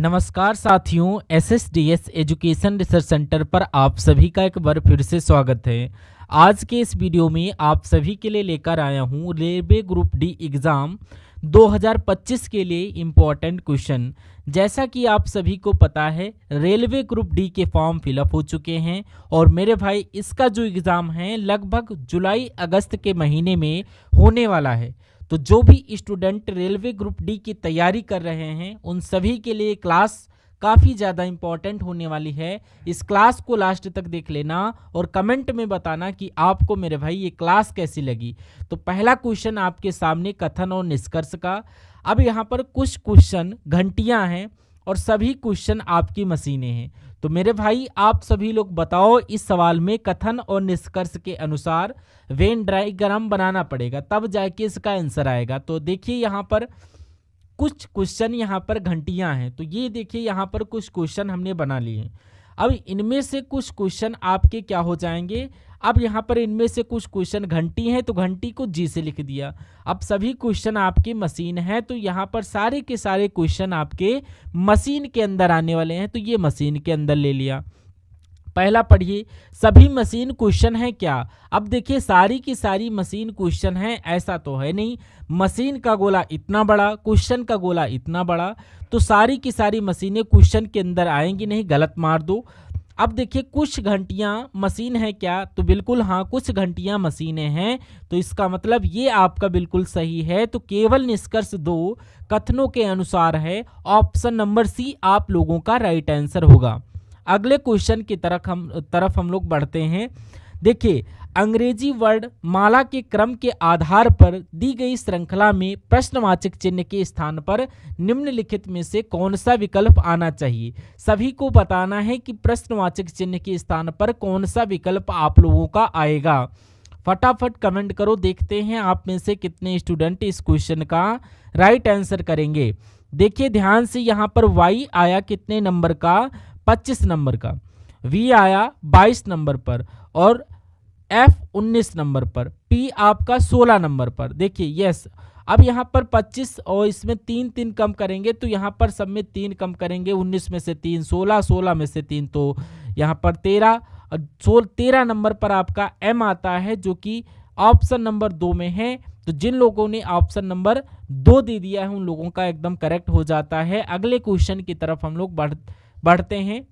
नमस्कार साथियों, एसएसडीएस education research centre पर आप सभी का एक बार फिर से स्वागत है। आज के इस वीडियो में आप सभी के लिए लेकर आया हूं रेलवे ग्रुप डी एग्ज़ाम 2025 के लिए इम्पोर्टेंट क्वेश्चन। जैसा कि आप सभी को पता है, रेलवे ग्रुप डी के फॉर्म फिलअप हो चुके हैं और मेरे भाई इसका जो एग्ज़ाम है लगभग जुलाई अगस्त के महीने में होने वाला है। तो जो भी स्टूडेंट रेलवे ग्रुप डी की तैयारी कर रहे हैं उन सभी के लिए क्लास काफ़ी ज़्यादा इम्पॉर्टेंट होने वाली है। इस क्लास को लास्ट तक देख लेना और कमेंट में बताना कि आपको मेरे भाई ये क्लास कैसी लगी। तो पहला क्वेश्चन आपके सामने कथन और निष्कर्ष का। अब यहाँ पर कुछ क्वेश्चन घंटियाँ हैं और सभी क्वेश्चन आपकी मशीनें हैं। तो मेरे भाई आप सभी लोग बताओ, इस सवाल में कथन और निष्कर्ष के अनुसार वेन डायग्राम बनाना पड़ेगा, तब जाके इसका आंसर आएगा। तो देखिए यहाँ पर कुछ क्वेश्चन यहाँ पर घंटियाँ हैं। तो ये देखिए यहाँ पर कुछ क्वेश्चन हमने बना लिए हैं। अब इनमें से कुछ क्वेश्चन आपके क्या हो जाएंगे। अब यहाँ पर इनमें से कुछ क्वेश्चन घंटी हैं तो घंटी को जी से लिख दिया। अब सभी क्वेश्चन आपके मशीन है तो यहाँ पर सारे के सारे क्वेश्चन आपके मशीन के अंदर आने वाले हैं, तो ये मशीन के अंदर ले लिया। पहला पढ़िए, सभी मशीन क्वेश्चन है क्या। अब देखिए सारी की सारी मशीन क्वेश्चन है ऐसा तो है नहीं। मशीन का गोला इतना बड़ा, क्वेश्चन का गोला इतना बड़ा, तो सारी की सारी मशीनें क्वेश्चन के अंदर आएंगी नहीं, गलत मार दो। अब देखिए कुछ घंटियां मशीन है क्या, तो बिल्कुल हाँ, कुछ घंटियां मशीनें हैं, तो इसका मतलब ये आपका बिल्कुल सही है। तो केवल निष्कर्ष दो कथनों के अनुसार है, ऑप्शन नंबर सी आप लोगों का राइट आंसर होगा। अगले क्वेश्चन की तरफ हम लोग बढ़ते हैं। देखिए, अंग्रेजी वर्ड माला के क्रम के आधार पर दी गई श्रृंखला में प्रश्नवाचक चिन्ह के स्थान पर निम्नलिखित में से कौन सा विकल्प आना चाहिए। सभी को बताना है कि प्रश्नवाचक चिन्ह के स्थान पर कौन सा विकल्प आप लोगों का आएगा। फटाफट कमेंट करो, देखते हैं आप में से कितने स्टूडेंट इस क्वेश्चन का राइट आंसर करेंगे। देखिए ध्यान से, यहाँ पर वाई आया कितने नंबर का, 25 नंबर का, वी आया 22 नंबर पर और एफ 19 नंबर पर, पी आपका 16 नंबर पर। देखिए यस, अब यहाँ पर 25 और इसमें 3 कम करेंगे तो यहाँ पर सब में 3 कम करेंगे, 19 में से 3 16, 16 में से 3 तो यहाँ पर 13 और 13 नंबर पर आपका एम आता है जो कि ऑप्शन नंबर 2 में है। तो जिन लोगों ने ऑप्शन नंबर 2 दे दिया है उन लोगों का एकदम करेक्ट हो जाता है। अगले क्वेश्चन की तरफ हम लोग बढ़ते हैं।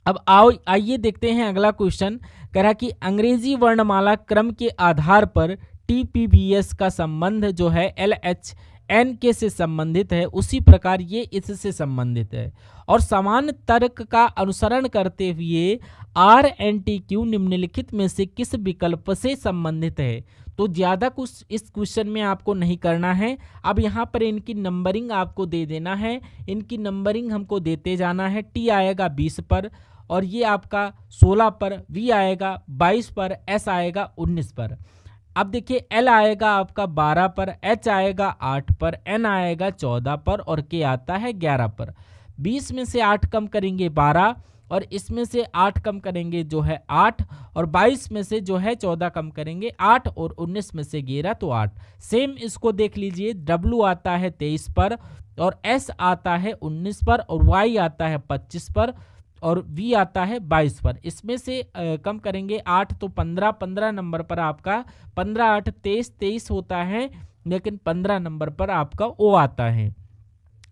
अब आइए देखते हैं अगला क्वेश्चन। कह रहा कि अंग्रेजी वर्णमाला क्रम के आधार पर टीपीबीएस का संबंध जो है एलएचएन के से संबंधित है, उसी प्रकार ये इससे संबंधित है और समान तर्क का अनुसरण करते हुए आरएनटीक्यू निम्नलिखित में से किस विकल्प से संबंधित है। तो ज़्यादा कुछ इस क्वेश्चन में आपको नहीं करना है। अब यहाँ पर इनकी नंबरिंग आपको दे देना है, इनकी नंबरिंग हमको देते जाना है। टी आएगा 20 पर और ये आपका 16 पर, वी आएगा 22 पर, एस आएगा 19 पर। अब देखिए एल आएगा आपका 12 पर, एच आएगा 8 पर, एन आएगा 14 पर और के आता है 11 पर। 20 में से 8 कम करेंगे 12 और इसमें से 8 कम करेंगे जो है 8 और 22 में से जो है 14 कम करेंगे 8 और 19 में से 11 तो 8। सेम इसको देख लीजिए, डब्ल्यू आता है 23 पर और एस आता है 19 पर और वाई आता है 25 पर और वी आता है 22 पर। इसमें से कम करेंगे 8 तो 15, 15 नंबर पर आपका 15 8 23, 23 होता है, लेकिन 15 नंबर पर आपका ओ आता है।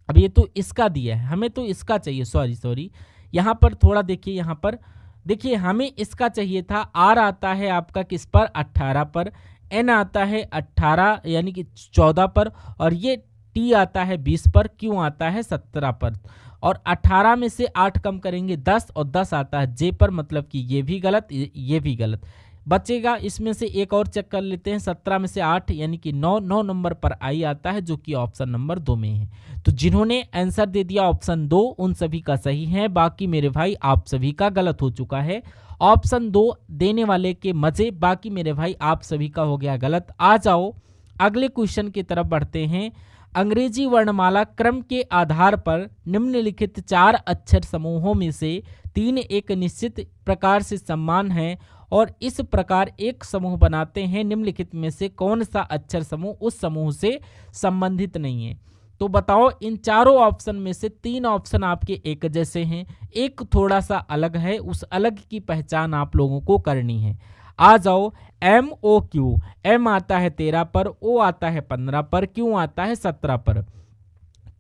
अब ये तो इसका दिया है, हमें तो इसका चाहिए, सॉरी यहाँ पर थोड़ा देखिए, यहाँ पर देखिए हमें इसका चाहिए था। आर आता है आपका किस पर, 18 पर, एन आता है 18 यानी कि 14 पर और ये टी आता है 20 पर, क्यों आता है 17 पर और 18 में से 8 कम करेंगे 10 और 10 आता है जे पर, मतलब कि ये भी गलत, ये भी गलत बचेगा। इसमें से एक और चेक कर लेते हैं, 17 में से 8 यानी कि 9 नंबर पर आई आता है जो कि ऑप्शन नंबर 2 में है। तो जिन्होंने आंसर दे दिया ऑप्शन 2 उन सभी का सही है, बाकी मेरे भाई आप सभी का गलत हो चुका है। ऑप्शन 2 देने वाले के मजे, बाकी मेरे भाई आप सभी का हो गया गलत। आ जाओ अगले क्वेश्चन की तरफ बढ़ते हैं। अंग्रेजी वर्णमाला क्रम के आधार पर निम्नलिखित 4 अक्षर समूहों में से 3 एक निश्चित प्रकार से समान हैं और इस प्रकार एक समूह बनाते हैं। निम्नलिखित में से कौन सा अक्षर समूह उस समूह से संबंधित नहीं है। तो बताओ इन चारों ऑप्शन में से 3 ऑप्शन आपके एक जैसे हैं, एक थोड़ा सा अलग है, उस अलग की पहचान आप लोगों को करनी है। आ जाओ, एम ओ क्यू, एम आता है 13 पर, ओ आता है 15 पर, क्यू आता है 17 पर,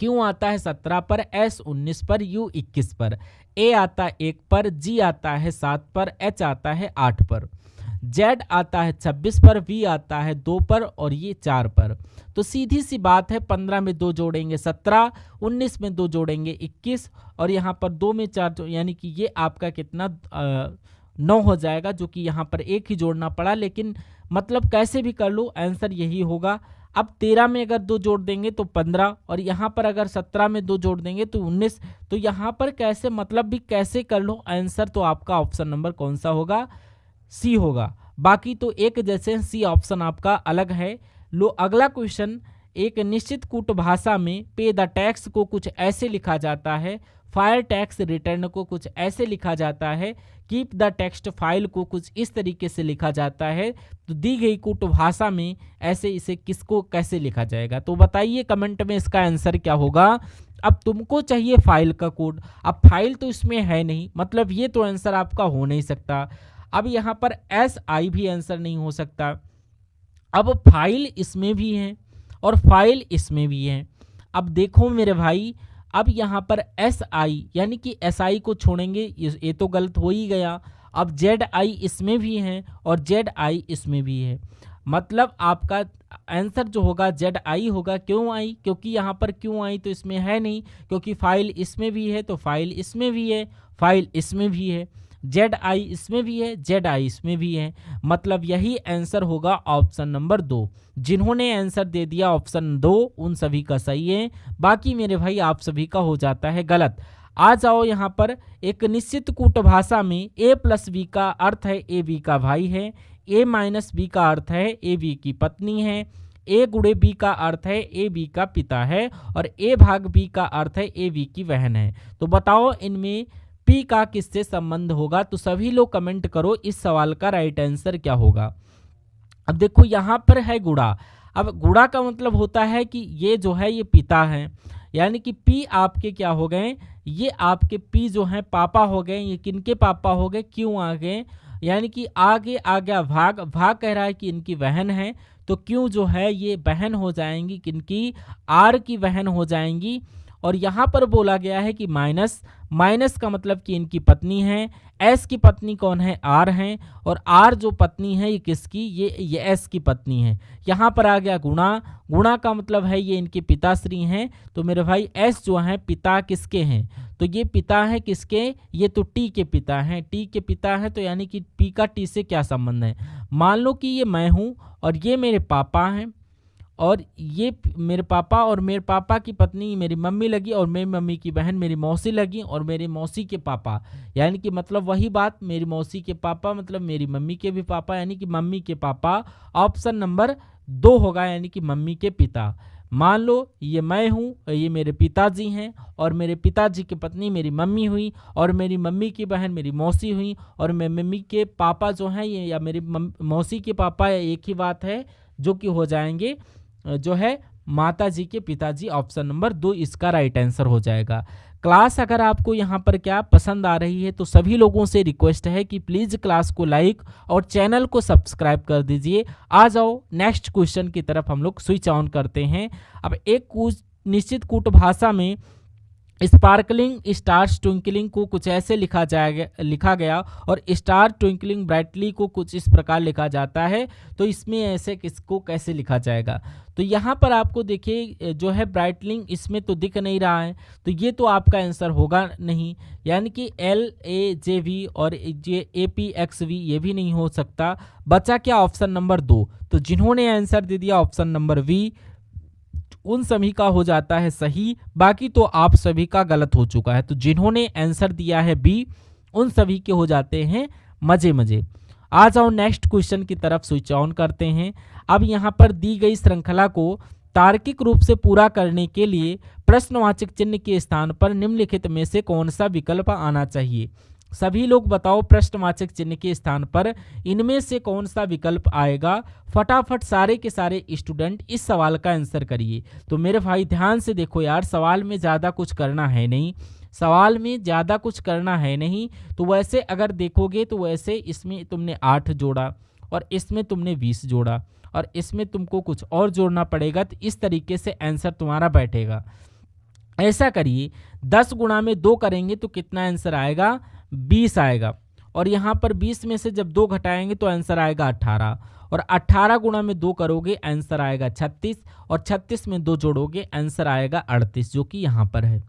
क्यू आता है 17 पर, एस 19 पर, यू 21 पर, ए आता है 1 पर, जी आता है 7 पर, एच आता है 8 पर, जेड आता है 26 पर, वी आता है 2 पर और ये 4 पर। तो सीधी सी बात है, 15 में 2 जोड़ेंगे 17, 19 में 2 जोड़ेंगे 21 और यहाँ पर 2 में 4 यानी कि ये आपका कितना 9 हो जाएगा, जो कि यहाँ पर एक ही जोड़ना पड़ा, लेकिन मतलब कैसे भी कर लो आंसर यही होगा। अब 13 में अगर 2 जोड़ देंगे तो 15 और यहाँ पर अगर 17 में 2 जोड़ देंगे तो 19। तो यहाँ पर कैसे मतलब भी कैसे कर लो आंसर तो आपका ऑप्शन नंबर कौन सा होगा, सी होगा। बाकी तो एक जैसे सी ऑप्शन आपका अलग है। लो अगला क्वेश्चन, एक निश्चित कूट भाषा में पे द टैक्स को कुछ ऐसे लिखा जाता है, फायर टैक्स रिटर्न को कुछ ऐसे लिखा जाता है, कीप द टेक्स्ट फाइल को कुछ इस तरीके से लिखा जाता है। तो दी गई कूट भाषा में ऐसे इसे किसको कैसे लिखा जाएगा, तो बताइए कमेंट में इसका आंसर क्या होगा। अब तुमको चाहिए फाइल का कोड, अब फाइल तो इसमें है नहीं, मतलब ये तो आंसर आपका हो नहीं सकता। अब यहाँ पर एस आई भी आंसर नहीं हो सकता। अब फाइल इसमें भी है और फाइल इसमें भी है। अब देखो मेरे भाई, अब यहाँ पर एस आई यानी कि एस आई को छोड़ेंगे, ये तो गलत हो ही गया। अब जेड आई इसमें भी है और जेड आई इसमें भी है, मतलब आपका आंसर जो होगा जेड आई होगा। क्यों आई, क्योंकि यहाँ पर क्यों आई तो इसमें है नहीं, क्योंकि फाइल इसमें भी है तो फाइल इसमें भी है, फाइल इसमें भी है, जेड आई इसमें भी है, जेड आई इसमें भी है, मतलब यही आंसर होगा ऑप्शन नंबर 2। जिन्होंने आंसर दे दिया ऑप्शन 2 उन सभी का सही है, बाकी मेरे भाई आप सभी का हो जाता है गलत। आ जाओ यहाँ पर, एक निश्चित कूट भाषा में ए प्लस बी का अर्थ है ए बी का भाई है, ए माइनस बी का अर्थ है ए बी की पत्नी है, ए गुणे बी का अर्थ है ए बी का पिता है और ए भाग बी का अर्थ है ए बी की बहन है। तो बताओ इनमें पी का किससे संबंध होगा, तो सभी लोग कमेंट करो इस सवाल का राइट आंसर क्या होगा। अब देखो यहाँ पर है गुणा। अब गुणा का मतलब होता है कि ये जो है ये पिता है, यानी कि पी आपके क्या हो गए, ये आपके पी जो है पापा हो गए। ये किनके पापा हो गए, क्यों आ गए, यानी कि आगे आ गया भाग, भाग कह रहा है कि इनकी बहन है, तो क्यों जो है ये बहन हो जाएंगी, किनकी, आर की बहन हो जाएंगी। और यहाँ पर बोला गया है कि माइनस, माइनस का मतलब कि इनकी पत्नी है, एस की पत्नी कौन है, आर हैं, और आर जो पत्नी है ये किसकी, ये एस की पत्नी है। यहाँ पर आ गया गुणा, गुणा का मतलब है ये इनके पिताश्री हैं। तो मेरे भाई एस जो है पिता किसके हैं, तो ये पिता है किसके, ये तो टी के पिता हैं, टी के पिता हैं, तो यानी कि पी का टी से क्या संबंध है। मान लो कि ये मैं हूँ और ये मेरे पापा हैं, और ये मेरे पापा और मेरे पापा की पत्नी मेरी मम्मी लगी, और मेरी मम्मी की बहन मेरी मौसी लगी, और मेरी मौसी के पापा, यानी कि मतलब वही बात, मेरी मौसी के पापा मतलब मेरी मम्मी के भी पापा, यानी कि मम्मी के पापा। ऑप्शन नंबर 2 होगा, यानी कि मम्मी के पिता। मान लो ये मैं हूँ, ये मेरे पिताजी हैं, और मेरे पिताजी की पत्नी मेरी मम्मी हुई, और मेरी मम्मी की बहन मेरी मौसी हुई, और मेरी मम्मी के पापा जो हैं ये या मेरी मौसी के पापा, एक ही बात है, जो कि हो जाएंगे जो है माता जी के पिताजी। ऑप्शन नंबर 2 इसका राइट आंसर हो जाएगा। क्लास अगर आपको यहाँ पर क्या पसंद आ रही है तो सभी लोगों से रिक्वेस्ट है कि प्लीज़ क्लास को लाइक और चैनल को सब्सक्राइब कर दीजिए। आ जाओ नेक्स्ट क्वेश्चन की तरफ हम लोग स्विच ऑन करते हैं। अब एक निश्चित कूट भाषा में स्पार्कलिंग स्टार्स ट्विंकलिंग को कुछ ऐसे लिखा गया और स्टार ट्विंकलिंग ब्राइटली को कुछ इस प्रकार लिखा जाता है। तो इसमें ऐसे किसको कैसे लिखा जाएगा, तो यहाँ पर आपको देखिए जो है ब्राइटलिंग इसमें तो दिख नहीं रहा है, तो ये तो आपका आंसर होगा नहीं, यानी कि LAJV और APXV ये भी नहीं हो सकता। बचा क्या, ऑप्शन नंबर 2। तो जिन्होंने आंसर दे दिया ऑप्शन नंबर V उन सभी का हो जाता है सही, बाकी तो आप सभी का गलत हो चुका है। तो जिन्होंने आंसर दिया है B उन सभी के हो जाते हैं मजे मजे। आ जाओ नेक्स्ट क्वेश्चन की तरफ स्विच ऑन करते हैं। अब यहाँ पर दी गई श्रृंखला को तार्किक रूप से पूरा करने के लिए प्रश्नवाचक चिन्ह के स्थान पर निम्नलिखित में से कौन सा विकल्प आना चाहिए। सभी लोग बताओ प्रश्नवाचक चिन्ह के स्थान पर इनमें से कौन सा विकल्प आएगा। फटाफट सारे के सारे स्टूडेंट इस सवाल का आंसर करिए। तो मेरे भाई ध्यान से देखो यार, सवाल में ज़्यादा कुछ करना है नहीं, सवाल में ज़्यादा कुछ करना है नहीं। तो वैसे अगर देखोगे तो वैसे इसमें तुमने 8 जोड़ा और इसमें तुमने 20 जोड़ा और इसमें तुमको कुछ और जोड़ना पड़ेगा। तो इस तरीके से आंसर तुम्हारा बैठेगा। ऐसा करिए 10 गुणा में 2 करेंगे तो कितना आंसर आएगा, 20 आएगा। और यहाँ पर 20 में से जब 2 घटाएंगे तो आंसर आएगा 18। और 18 गुणा में 2 करोगे आंसर आएगा 36 और 36 में 2 जोड़ोगे आंसर आएगा 38, जो कि यहाँ पर है।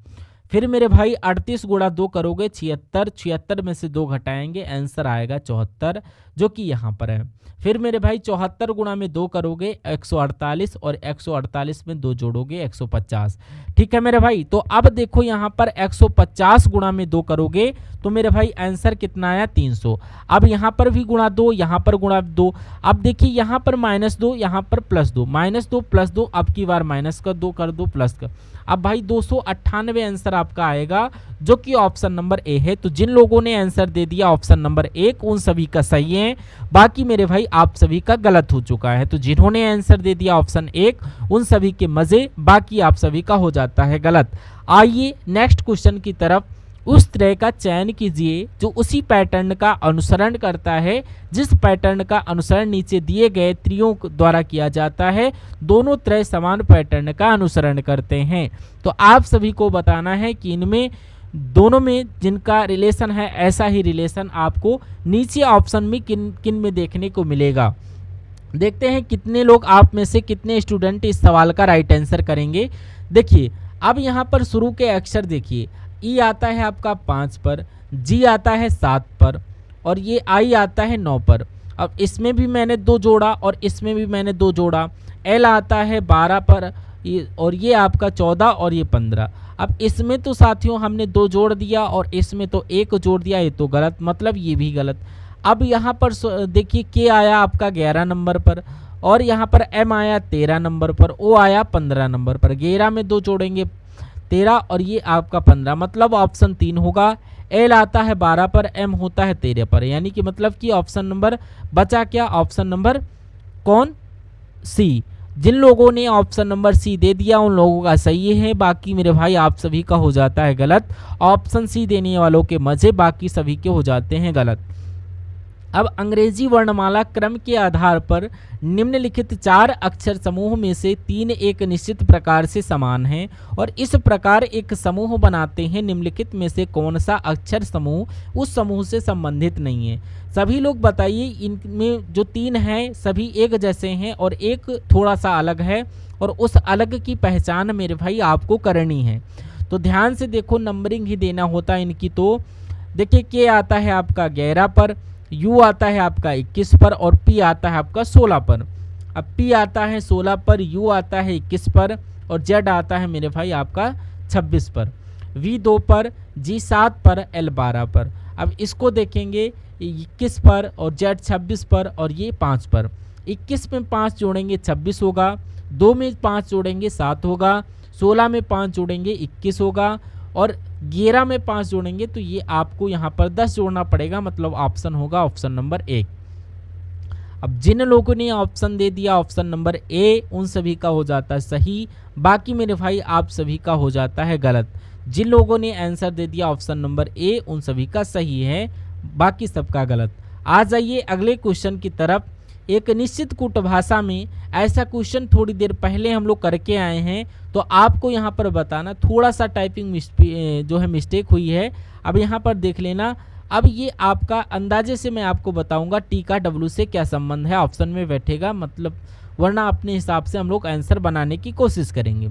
फिर मेरे भाई 38 गुणा 2 करोगे 76, 76 में से 2 घटाएंगे आंसर आएगा 74, जो कि यहाँ पर है। फिर मेरे भाई 74 गुणा में 2 करोगे 148 और 148 में 2 जोड़ोगे 150। ठीक है मेरे भाई। तो अब देखो यहाँ पर 150 गुणा में 2 करोगे तो मेरे भाई आंसर कितना आया, 300। अब यहाँ पर भी गुणा 2, यहाँ पर गुणा 2। अब देखिए यहाँ पर -2, यहाँ पर +2, -2 +2, अब की बार माइनस का 2 कर दो प्लस का। अब भाई 298 आंसर आपका आएगा, जो कि ऑप्शन नंबर ए है। तो जिन लोगों ने आंसर दे दिया ऑप्शन नंबर 1 उन सभी का सही है, बाकी मेरे भाई आप सभी का गलत हो चुका है। तो जिन्होंने आंसर दे दिया ऑप्शन 1 उन सभी के मजे, बाकी आप सभी का हो जाता है गलत। आइए नेक्स्ट क्वेश्चन की तरफ। उस तरह का चयन कीजिए जो उसी पैटर्न का अनुसरण करता है जिस पैटर्न का अनुसरण नीचे दिए गए त्रियों द्वारा किया जाता है। दोनों तरह समान पैटर्न का अनुसरण करते हैं। तो आप सभी को बताना है कि इनमें दोनों में जिनका रिलेशन है ऐसा ही रिलेशन आपको नीचे ऑप्शन में किन किन में देखने को मिलेगा। देखते हैं कितने लोग आप में से कितने स्टूडेंट इस सवाल का राइट आंसर करेंगे। देखिए अब यहाँ पर शुरू के अक्षर देखिए, ई आता है आपका 5 पर, जी आता है 7 पर और ये आई आता है 9 पर। अब इसमें भी मैंने 2 जोड़ा और इसमें भी मैंने 2 जोड़ा। एल आता है 12 पर और ये आपका 14 और ये 15। अब इसमें तो साथियों हमने 2 जोड़ दिया और इसमें तो 1 जोड़ दिया, ये तो गलत, मतलब ये भी गलत। अब यहाँ पर देखिए के आया आपका 11 नंबर पर और यहाँ पर एम आया 13 नंबर पर, ओ आया 15 नंबर पर। 11 में 2 जोड़ेंगे 13 और ये आपका 15, मतलब ऑप्शन 3 होगा। एल आता है 12 पर, एम होता है 13 पर, यानी कि मतलब कि ऑप्शन नंबर बचा क्या, ऑप्शन नंबर कौन, सी। जिन लोगों ने ऑप्शन नंबर सी दे दिया उन लोगों का सही है, बाकी मेरे भाई आप सभी का हो जाता है गलत। ऑप्शन सी देने वालों के मजे, बाकी सभी के हो जाते हैं गलत। अब अंग्रेजी वर्णमाला क्रम के आधार पर निम्नलिखित 4 अक्षर समूह में से 3 एक निश्चित प्रकार से समान हैं और इस प्रकार एक समूह बनाते हैं। निम्नलिखित में से कौन सा अक्षर समूह उस समूह से संबंधित नहीं है। सभी लोग बताइए, इनमें जो 3 हैं सभी एक जैसे हैं और एक थोड़ा सा अलग है और उस अलग की पहचान मेरे भाई आपको करनी है। तो ध्यान से देखो, नंबरिंग ही देना होता है इनकी। तो देखिए के आता है आपका 11 पर, यू आता है आपका 21 पर और पी आता है आपका 16 पर। अब पी आता है 16 पर, यू आता है 21 पर और जेड आता है मेरे भाई आपका 26 पर। वी 2 पर, जी 7 पर, एल 12 पर। अब इसको देखेंगे 21 पर और जेड 26 पर और ये 5 पर। 21 में 5 जोड़ेंगे 26 होगा, 2 में 5 जोड़ेंगे 7 होगा, 16 में 5 जोड़ेंगे 21 होगा और 11 में 5 जोड़ेंगे तो ये आपको यहाँ पर 10 जोड़ना पड़ेगा, मतलब ऑप्शन होगा ऑप्शन नंबर 1। अब जिन लोगों ने ऑप्शन दे दिया ऑप्शन नंबर ए उन सभी का हो जाता है सही, बाकी मेरे भाई आप सभी का हो जाता है गलत। जिन लोगों ने आंसर दे दिया ऑप्शन नंबर ए उन सभी का सही है, बाकी सबका गलत। आ जाइए अगले क्वेश्चन की तरफ। एक निश्चित कूट भाषा में ऐसा क्वेश्चन थोड़ी देर पहले हम लोग करके आए हैं, तो आपको यहाँ पर बताना थोड़ा सा टाइपिंग जो है मिस्टेक हुई है। अब यहाँ पर देख लेना। अब ये आपका अंदाजे से मैं आपको बताऊंगा टी का डब्ल्यू से क्या संबंध है, ऑप्शन में बैठेगा, मतलब वरना अपने हिसाब से हम लोग आंसर बनाने की कोशिश करेंगे।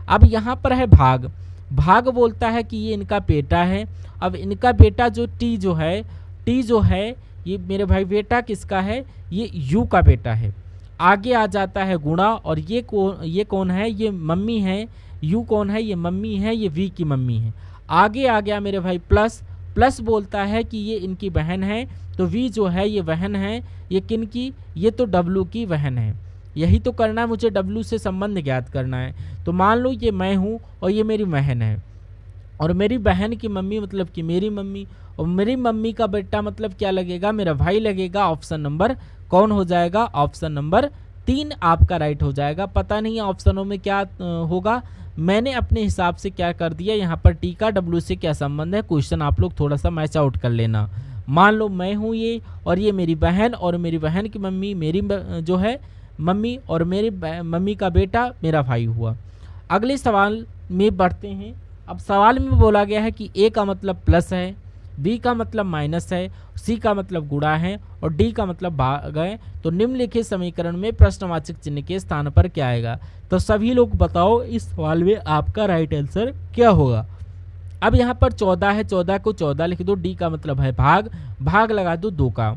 अब यहाँ पर है भाग। भाग बोलता है कि ये इनका बेटा है। अब इनका बेटा जो टी जो है ये मेरे भाई बेटा किसका है, ये यू का बेटा है। आगे आ जाता है गुणा और ये कौन है, ये मम्मी है। यू कौन है, ये मम्मी है, ये वी की मम्मी है। आगे आ गया मेरे भाई प्लस। प्लस बोलता है कि ये इनकी बहन है, तो वी जो है ये बहन है। ये किन की, ये तो डब्लू की बहन है। यही तो करना है मुझे, डब्लू से संबंध ज्ञात करना है। तो मान लो ये मैं हूँ और ये मेरी बहन है। और मेरी बहन की मम्मी मतलब कि मेरी मम्मी, और मेरी मम्मी का बेटा मतलब क्या लगेगा, मेरा भाई लगेगा। ऑप्शन नंबर कौन हो जाएगा, ऑप्शन नंबर 3 आपका राइट हो जाएगा। पता नहीं ऑप्शनों में क्या होगा, मैंने अपने हिसाब से क्या कर दिया, यहाँ पर टी का डब्ल्यू से क्या संबंध है, क्वेश्चन आप लोग थोड़ा सा मैच आउट कर लेना। मान लो मैं हूँ ये, और ये मेरी बहन, और मेरी बहन की मम्मी मेरी जो है मम्मी, और मेरी मम्मी का बेटा मेरा भाई हुआ। अगले सवाल में बढ़ते हैं। अब सवाल में बोला गया है कि ए का मतलब प्लस है, बी का मतलब माइनस है, सी का मतलब गुणा है, और डी का मतलब भाग है। तो निम्नलिखित समीकरण में प्रश्नवाचक चिन्ह के स्थान पर क्या आएगा। तो सभी लोग बताओ इस सवाल में आपका राइट आंसर क्या होगा। अब यहाँ पर 14 है, 14 को 14 लिख दो, डी का मतलब है भाग, भाग लगा दो 2 का।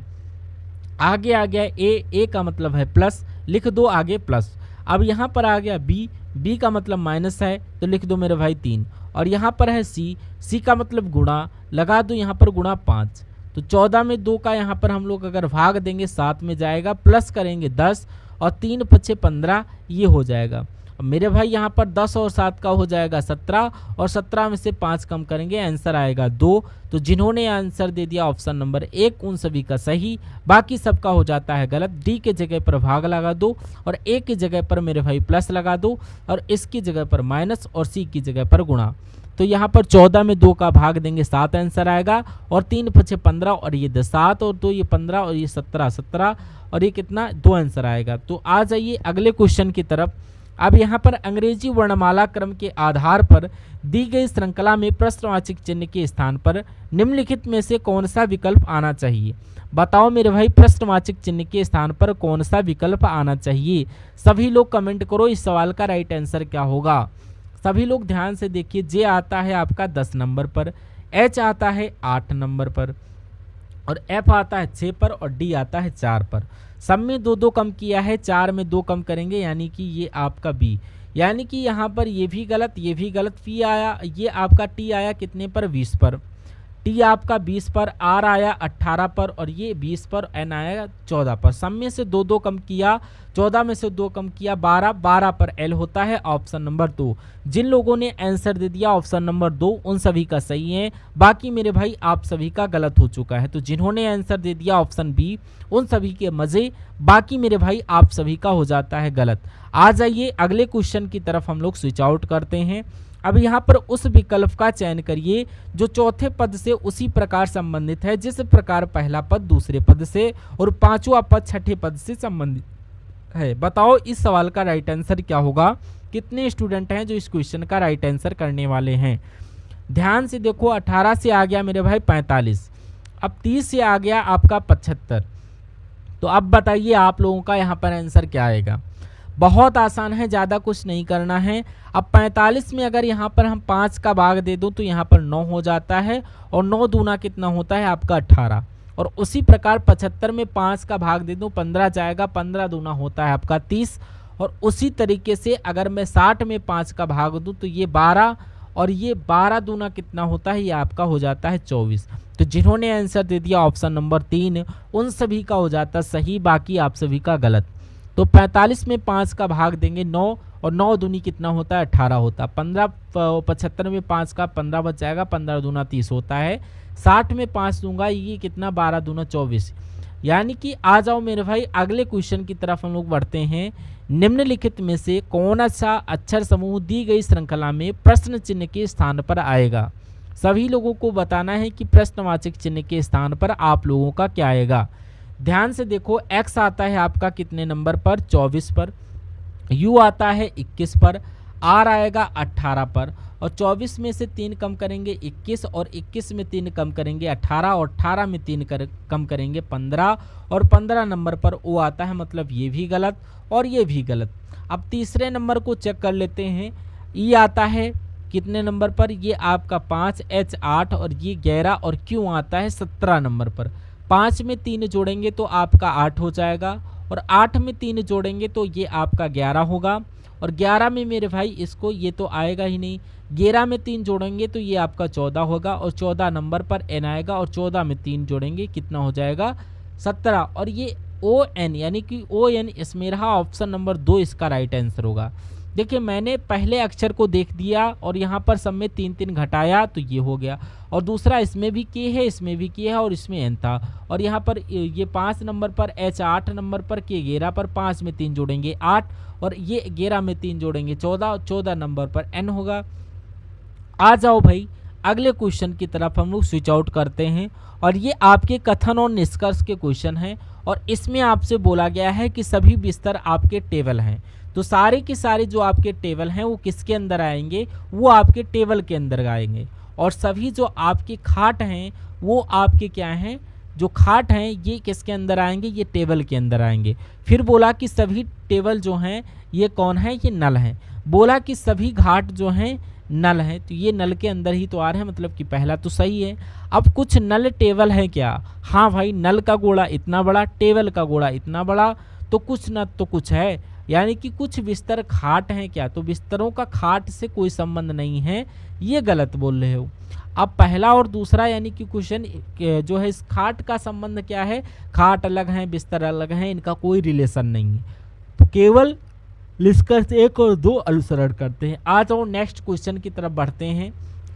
आगे आ गया ए का मतलब है प्लस, लिख दो आगे प्लस। अब यहाँ पर आ गया बी का मतलब माइनस है, तो लिख दो मेरे भाई 3। और यहाँ पर है सी का मतलब गुणा, लगा दो यहाँ पर गुणा 5। तो 14 में 2 का यहाँ पर हम लोग अगर भाग देंगे 7 में जाएगा, प्लस करेंगे 10, और 3 पछे 15, ये हो जाएगा। अब मेरे भाई यहाँ पर 10 और 7 का हो जाएगा 17, और 17 में से 5 कम करेंगे, आंसर आएगा 2। तो जिन्होंने आंसर दे दिया ऑप्शन नंबर 1 उन सभी का सही, बाकी सबका हो जाता है गलत। डी के जगह पर भाग लगा दो, और ए की जगह पर मेरे भाई प्लस लगा दो, और इसकी जगह पर माइनस, और सी की जगह पर गुणा। तो यहाँ पर 14 में 2 का भाग देंगे 7 आंसर आएगा, और 3 पछे 15, और ये 7 और 2 ये 15, और ये 17, और ये कितना 2 आंसर आएगा। तो आ जाइए अगले क्वेश्चन की तरफ। अब यहाँ पर अंग्रेजी वर्णमाला क्रम के आधार पर दी गई श्रृंखला में प्रश्नवाचक चिन्ह के स्थान पर निम्नलिखित में से कौन सा विकल्प आना चाहिए। बताओ मेरे भाई प्रश्नवाचक चिन्ह के स्थान पर कौन सा विकल्प आना चाहिए। सभी लोग कमेंट करो इस सवाल का राइट आंसर क्या होगा। सभी लोग ध्यान से देखिए। जे आता है आपका 10 नंबर पर, एच आता है 8 नंबर पर, और एफ आता है 6 पर, और डी आता है 4 पर। सब में 2 2 कम किया है, 4 में 2 कम करेंगे, यानी कि ये आपका बी, यानी कि यहाँ पर ये भी गलत, ये भी गलत। पी आया, ये आपका टी आया कितने पर, 20 पर। टी आपका 20 पर, आर आया 18 पर, और ये 20 पर, एन आया 14 पर। सब में से 2 2 कम किया, 14 में से 2 कम किया 12, 12 पर एल होता है ऑप्शन नंबर 2। जिन लोगों ने आंसर दे दिया ऑप्शन नंबर 2 उन सभी का सही है, बाकी मेरे भाई आप सभी का गलत हो चुका है। तो जिन्होंने आंसर दे दिया ऑप्शन बी उन सभी के मजे, बाकी मेरे भाई आप सभी का हो जाता है गलत। आ जाइए अगले क्वेश्चन की तरफ हम लोग स्विच आउट करते हैं। अब यहाँ पर उस विकल्प का चयन करिए जो चौथे पद से उसी प्रकार संबंधित है जिस प्रकार पहला पद दूसरे पद से और पांचवा पद छठे पद से संबंधित है। बताओ इस सवाल का राइट आंसर क्या होगा। कितने स्टूडेंट हैं जो इस क्वेश्चन का राइट आंसर करने वाले हैं। ध्यान से देखो, 18 से आ गया मेरे भाई 45, अब 30 से आ गया आपका 75। तो अब बताइए आप लोगों का यहाँ पर आंसर क्या आएगा। बहुत आसान है, ज़्यादा कुछ नहीं करना है। अब 45 में अगर यहाँ पर हम 5 का भाग दे दूँ तो यहाँ पर 9 हो जाता है, और 9 दूना कितना होता है आपका 18। और उसी प्रकार 75 में 5 का भाग दे दूँ 15 जाएगा, 15 दूना होता है आपका 30। और उसी तरीके से अगर मैं 60 में 5 का भाग दूँ तो ये 12, और ये 12 दूना कितना होता है, ये आपका हो जाता है 24। तो जिन्होंने आंसर दे दिया ऑप्शन नंबर 3 उन सभी का हो जाता सही, बाकी आप सभी का गलत। तो 45 में 5 का भाग देंगे 9, और 9 दूनी कितना होता है 18 होता है। 75 में 5 का 15 बच जाएगा, 15 दूना 30 होता है। 60 में 5 दूंगा, ये कितना 12 दूना 24। यानी कि आ जाओ मेरे भाई अगले क्वेश्चन की तरफ हम लोग बढ़ते हैं। निम्नलिखित में से कौन सा अक्षर समूह दी गई श्रृंखला में प्रश्न चिन्ह के स्थान पर आएगा। सभी लोगों को बताना है कि प्रश्नवाचक चिन्ह के स्थान पर आप लोगों का क्या आएगा। ध्यान से देखो, एक्स आता है आपका कितने नंबर पर, 24 पर। यू आता है 21 पर। आर आएगा 18 पर, और 24 में से 3 कम करेंगे 21, और 21 में 3 कम करेंगे 18, और 18 में 3 कम करेंगे 15, और 15 नंबर पर ओ आता है, मतलब ये भी गलत और ये भी गलत। अब तीसरे नंबर को चेक कर लेते हैं। ई आता है कितने नंबर पर, ये आपका 5, एच 8, और ये 11, और क्यू आता है 17 नंबर पर। 5 में 3 जोड़ेंगे तो आपका 8 हो जाएगा, और 8 में 3 जोड़ेंगे तो ये आपका 11 होगा, और 11 में मेरे भाई इसको ये तो आएगा ही नहीं। 11 में 3 जोड़ेंगे तो ये आपका 14 होगा, और 14 नंबर पर एन आएगा, और 14 में 3 जोड़ेंगे कितना हो जाएगा 17। और ये ओ एन यानी कि ओ एन इसमें रहा, ऑप्शन नंबर 2 इसका राइट आंसर होगा। देखिए मैंने पहले अक्षर को देख दिया और यहाँ पर सब में 3-3 घटाया तो ये हो गया, और दूसरा इसमें भी के है, इसमें भी के है और इसमें एन था, और यहाँ पर ये 5 नंबर पर एच, 8 नंबर पर के, 11 पर 5 में 3 जोड़ेंगे 8, और ये 11 में 3 जोड़ेंगे 14, 14 नंबर पर एन होगा। आ जाओ भाई अगले क्वेश्चन की तरफ हम लोग स्विच आउट करते हैं, और ये आपके कथन और निष्कर्ष के क्वेश्चन हैं, और इसमें आपसे बोला गया है कि सभी बिस्तर आपके टेबल हैं। तो सारे के सारे जो आपके टेबल हैं वो किसके अंदर आएंगे, वो आपके टेबल के अंदर आएंगे, और सभी जो आपके खाट हैं वो आपके क्या हैं, जो खाट हैं ये किसके अंदर आएंगे, ये टेबल के अंदर आएंगे। फिर बोला कि सभी टेबल जो हैं ये कौन है, ये नल हैं। बोला कि सभी घाट जो हैं नल हैं, तो ये नल के अंदर ही तो आ रहे हैं, मतलब कि पहला तो सही है। अब कुछ नल टेबल है क्या, हाँ भाई नल का गोला इतना बड़ा, टेबल का गोला इतना बड़ा, तो कुछ न तो कुछ है, यानी कि कुछ बिस्तर खाट हैं क्या, तो बिस्तरों का खाट से कोई संबंध नहीं है, ये गलत बोल रहे हो। अब पहला और दूसरा यानी कि क्वेश्चन जो है इस खाट का संबंध क्या है, खाट अलग है बिस्तर अलग है, इनका कोई रिलेशन नहीं है, तो केवल निष्कर्ष 1 और 2 अनुसरण करते हैं। आ जाओ नेक्स्ट क्वेश्चन की तरफ बढ़ते हैं।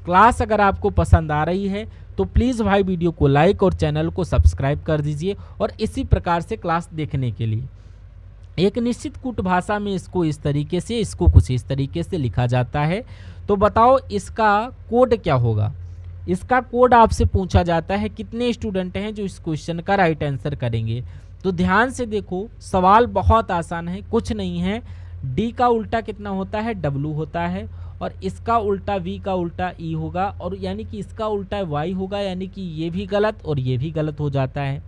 क्लास अगर आपको पसंद आ रही है तो प्लीज़ भाई वीडियो को लाइक और चैनल को सब्सक्राइब कर दीजिए, और इसी प्रकार से क्लास देखने के लिए एक निश्चित कूट भाषा में इसको इस तरीके से, इसको कुछ इस तरीके से लिखा जाता है। तो बताओ इसका कोड क्या होगा। इसका कोड आपसे पूछा जाता है कितने स्टूडेंट हैं जो इस क्वेश्चन का राइट आंसर करेंगे। तो ध्यान से देखो, सवाल बहुत आसान है, कुछ नहीं है। डी का उल्टा कितना होता है, डब्लू होता है, और इसका उल्टा वी का उल्टा ई होगा, और यानी कि इसका उल्टा वाई होगा, यानी कि ये भी गलत और ये भी गलत हो जाता है।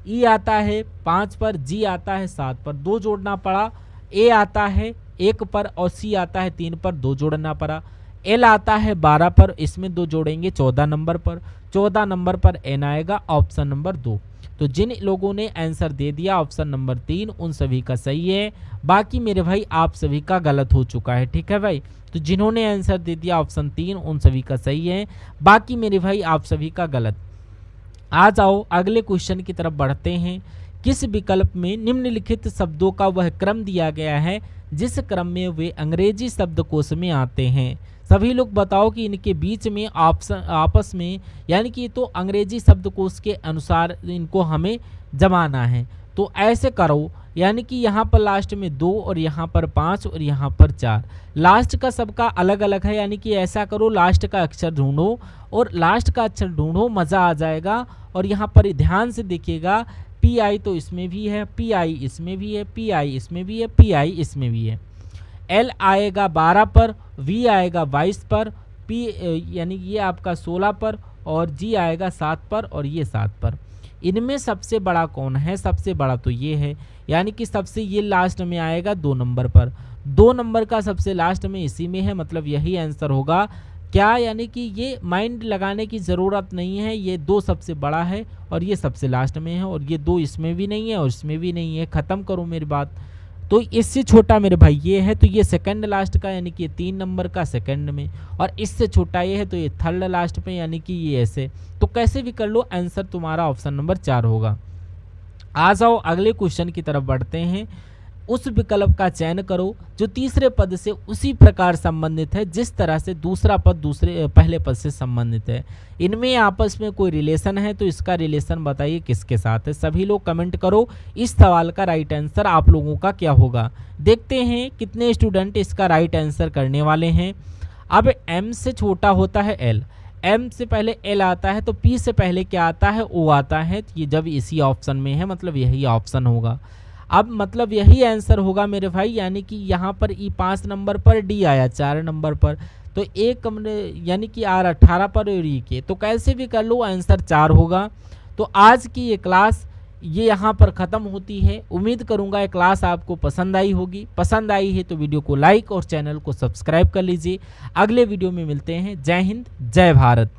ई आता है 5 पर, जी आता है 7 पर, 2 जोड़ना पड़ा। ए आता है 1 पर और सी आता है 3 पर, 2 जोड़ना पड़ा। एल आता है 12 पर, इसमें 2 जोड़ेंगे 14 नंबर पर, 14 नंबर पर एन आएगा, ऑप्शन नंबर 2। तो जिन लोगों ने आंसर दे दिया ऑप्शन नंबर 3 उन सभी का सही है, बाकी मेरे भाई आप सभी का गलत हो चुका है, ठीक है भाई। तो जिन्होंने आंसर दे दिया ऑप्शन 3 उन सभी का सही है, बाकी मेरे भाई आप सभी का गलत। आ जाओ अगले क्वेश्चन की तरफ बढ़ते हैं। किस विकल्प में निम्नलिखित शब्दों का वह क्रम दिया गया है जिस क्रम में वे अंग्रेजी शब्दकोश में आते हैं। सभी लोग बताओ कि इनके बीच में आपस में, यानी कि तो अंग्रेजी शब्दकोश के अनुसार इनको हमें जमाना है। तो ऐसे करो, यानी कि यहाँ पर लास्ट में 2 और यहाँ पर 5 और यहाँ पर 4, लास्ट का सबका अलग अलग है, यानी कि ऐसा करो लास्ट का अक्षर ढूंढो और लास्ट का अक्षर ढूंढो, मज़ा आ जाएगा। और यहाँ पर ध्यान से देखिएगा, पी आई तो इसमें भी है, पी आई इसमें भी है, पी आई इसमें भी है, पी आई इसमें भी है। एल आएगा 12 पर, वी आएगा 22 पर, पी यानी ये आपका 16 पर, और जी आएगा 7 पर और ये 7 पर। इनमें सबसे बड़ा कौन है, सबसे बड़ा तो ये है, यानी कि सबसे ये लास्ट में आएगा 2 नंबर पर, 2 नंबर का सबसे लास्ट में इसी में है, मतलब यही आंसर होगा क्या, यानी कि ये माइंड लगाने की ज़रूरत नहीं है, ये 2 सबसे बड़ा है और ये सबसे लास्ट में है, और ये 2 इसमें भी नहीं है और इसमें भी नहीं है। ख़त्म करो मेरी बात। तो इससे छोटा मेरे भाई ये है, तो ये सेकंड लास्ट का, यानी कि 3 नंबर का सेकंड में, और इससे छोटा ये है तो ये थर्ड लास्ट में, यानी कि ये ऐसे। तो कैसे भी कर लो, आंसर तुम्हारा ऑप्शन नंबर 4 होगा। आ जाओ अगले क्वेश्चन की तरफ बढ़ते हैं। उस विकल्प का चयन करो जो तीसरे पद से उसी प्रकार संबंधित है जिस तरह से दूसरा पद पहले पद से संबंधित है। इनमें आपस में कोई रिलेशन है तो इसका रिलेशन बताइए किसके साथ है। सभी लोग कमेंट करो, इस सवाल का राइट आंसर आप लोगों का क्या होगा। देखते हैं कितने स्टूडेंट इसका राइट आंसर करने वाले हैं। अब एम से छोटा होता है एल, एम से पहले एल आता है, तो पी से पहले क्या आता है, ओ आता है। तो ये जब इसी ऑप्शन में है मतलब यही ऑप्शन होगा। अब मतलब यही आंसर होगा मेरे भाई, यानी कि यहाँ पर ई 5 नंबर पर, डी आया 4 नंबर पर, तो एक यानी कि आर 18 पर और ई के, तो कैसे भी कर लो आंसर 4 होगा। तो आज की ये क्लास ये यहाँ पर ख़त्म होती है। उम्मीद करूँगा ये क्लास आपको पसंद आई होगी। पसंद आई है तो वीडियो को लाइक और चैनल को सब्सक्राइब कर लीजिए। अगले वीडियो में मिलते हैं। जय हिंद, जय भारत।